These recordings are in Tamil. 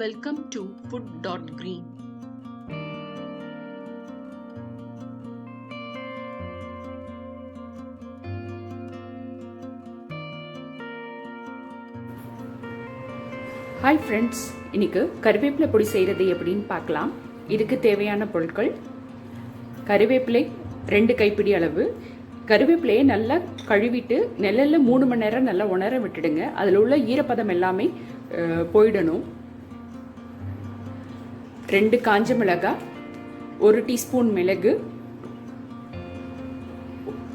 Welcome to food.green. Hi friends, இன்னைக்கு கருவேப்பிலை பொடி செய்கிறது எப்படின்னு பார்க்கலாம். இதுக்கு தேவையான பொருட்கள்: கருவேப்பிலை 2 கைப்பிடி அளவு. கருவேப்பிலையை நல்லா கழுவிட்டு நிழல்ல 3 மணி நேரம் நல்லா உணர விட்டுடுங்க. அதில் உள்ள ஈரப்பதம் எல்லாமே போயிடணும். 2 காஞ்ச மிளகாய், 1 டீஸ்பூன் மிளகு,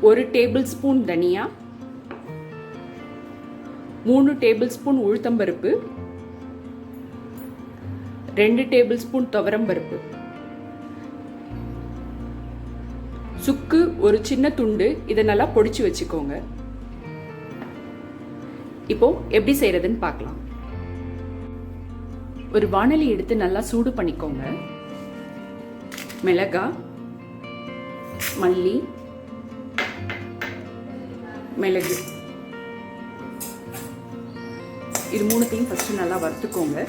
1 டேபிள் ஸ்பூன் தனியா, 3 டேபிள் ஸ்பூன் உளுத்தம்பருப்பு, 2 டேபிள் ஸ்பூன் துவரம்பருப்பு, சுக்கு ஒரு சின்ன துண்டு. இதை நல்லா பொடிச்சு வச்சுக்கோங்க. இப்போ எப்படி செய்யறதுன்னு பார்க்கலாம். ஒரு வாணலி எடுத்து நல்லா சூடு பண்ணிக்கோங்க. மிளகாய், மல்லி, மிளகு, இது மூணுத்தையும் ஃபர்ஸ்ட் நல்லா வறுத்துக்கோங்க.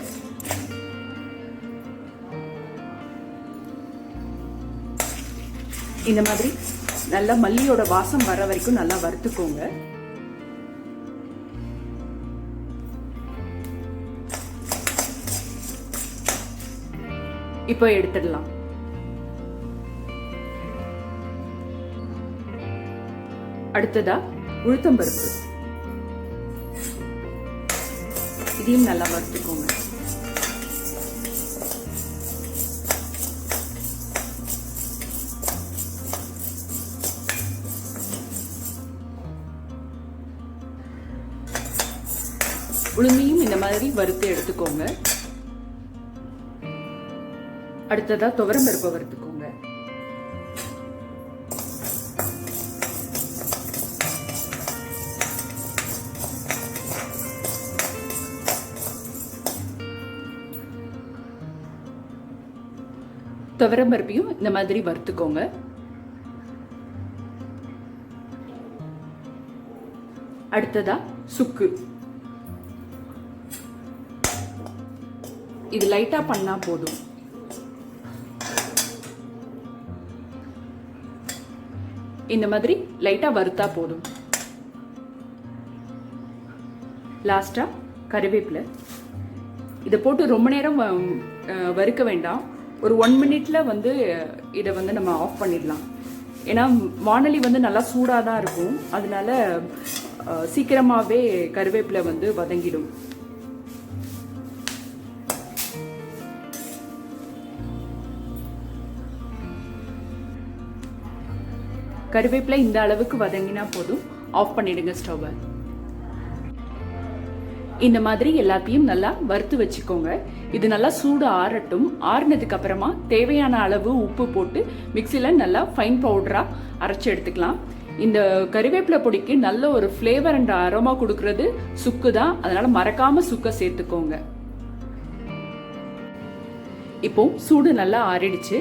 இந்த மாதிரி நல்லா மல்லியோட வாசம் வர வரைக்கும் நல்லா வறுத்துக்கோங்க. இப்போ எடுத்துடலாம். அடுத்ததா உளுத்தம்பருப்பு, இதையும் நல்லா வறுத்துக்கோங்க. உளுந்தையும் இந்த மாதிரி வறுத்து எடுத்துக்கோங்க. அடுத்ததா துவரம்பருப்பை வறுத்துக்கோங்க. துவரம்பருப்பையும் இந்த மாதிரி வறுத்துக்கோங்க. அடுத்ததா சுக்கு, இது லைட்டா பண்ணா போதும். இந்த மாதிரி லைட்டா வறுத்தா போதும். லாஸ்டா கருவேப்பிலை, இதை போட்டு ரொம்ப நேரம் வறுக்க வேண்டாம். ஒரு 1 மினிட்ல இதை நம்ம ஆஃப் பண்ணிடலாம். ஏன்னா வாணலி நல்லா சூடாதான் இருக்கும். அதனால சீக்கிரமாவே கருவேப்பிலை வதங்கிடும். கருவேப்பிலை இந்த அளவுக்கு வதங்கினா போதும். ஆஃப் பண்ணிடுங்க ஸ்டவ்வை. இந்த மாதிரி எல்லாத்தையும் நல்லா வறுத்து வச்சுக்கோங்க. இது நல்லா சூடு ஆறட்டும். ஆறுனதுக்கு அப்புறமா தேவையான அளவு உப்பு போட்டு மிக்சியில நல்லா ஃபைன் பவுடரா அரைச்சு எடுத்துக்கலாம். இந்த கருவேப்பிலை பொடிக்கு நல்ல ஒரு ஃப்ளேவர் அண்ட் அரோமா கொடுக்கறது சுக்கு தான். அதனால மறக்காம சுக்க சேர்த்துக்கோங்க. இப்போ சூடு நல்லா ஆறிடுச்சு.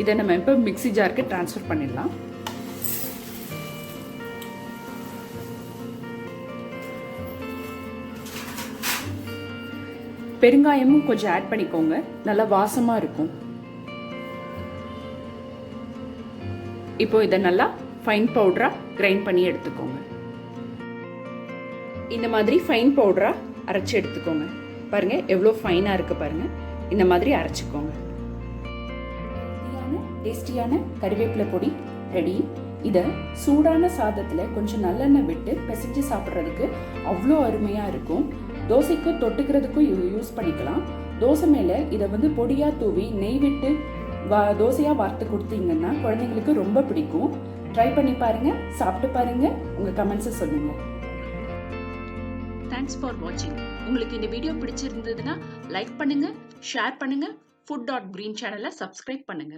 இதை நம்ம இப்போ மிக்சி ஜாருக்கு டிரான்ஸ்ஃபர் பண்ணிடலாம். பெருங்காயமும் கொஞ்சம் ஆட் பண்ணிக்கோங்க. நல்லா வாசமா இருக்கும். இப்போ இதை நல்லா ஃபைன் பவுடரா கிரைண்ட் பண்ணி எடுத்துக்கோங்க. இந்த மாதிரி ஃபைன் பவுடரா அரைச்சு எடுத்துக்கோங்க. பாருங்க எவ்வளோ ஃபைனா இருக்கு பாருங்க. இந்த மாதிரி அரைச்சுக்கோங்க. டேஸ்டியான கருவேப்பிலை பொடி ரெடி. இதை சூடான சாதத்துல கொஞ்சம் நல்லெண்ணெய் விட்டு பிசைஞ்சு சாப்பிட்றதுக்கு அவ்வளோ அருமையா இருக்கும். தோசைக்கு தொட்டுக்கிறதுக்கும் யூஸ் பண்ணிக்கலாம். தோசை மேல இதை பொடியா தூவி நெய் விட்டு தோசையா வார்த்து கொடுத்தீங்கன்னா குழந்தைங்களுக்கு ரொம்ப பிடிக்கும். ட்ரை பண்ணி பாருங்க, சாப்பிட்டு பாருங்க, உங்க கமெண்ட்ஸை சொல்லுங்க. தேங்க்ஸ் ஃபார் வாட்சிங். உங்களுக்கு இந்த வீடியோ பிடிச்சிருந்ததுன்னா லைக் பண்ணுங்க, ஷேர் பண்ணுங்க, food.green சேனலை சப்ஸ்கிரைப் பண்ணுங்க.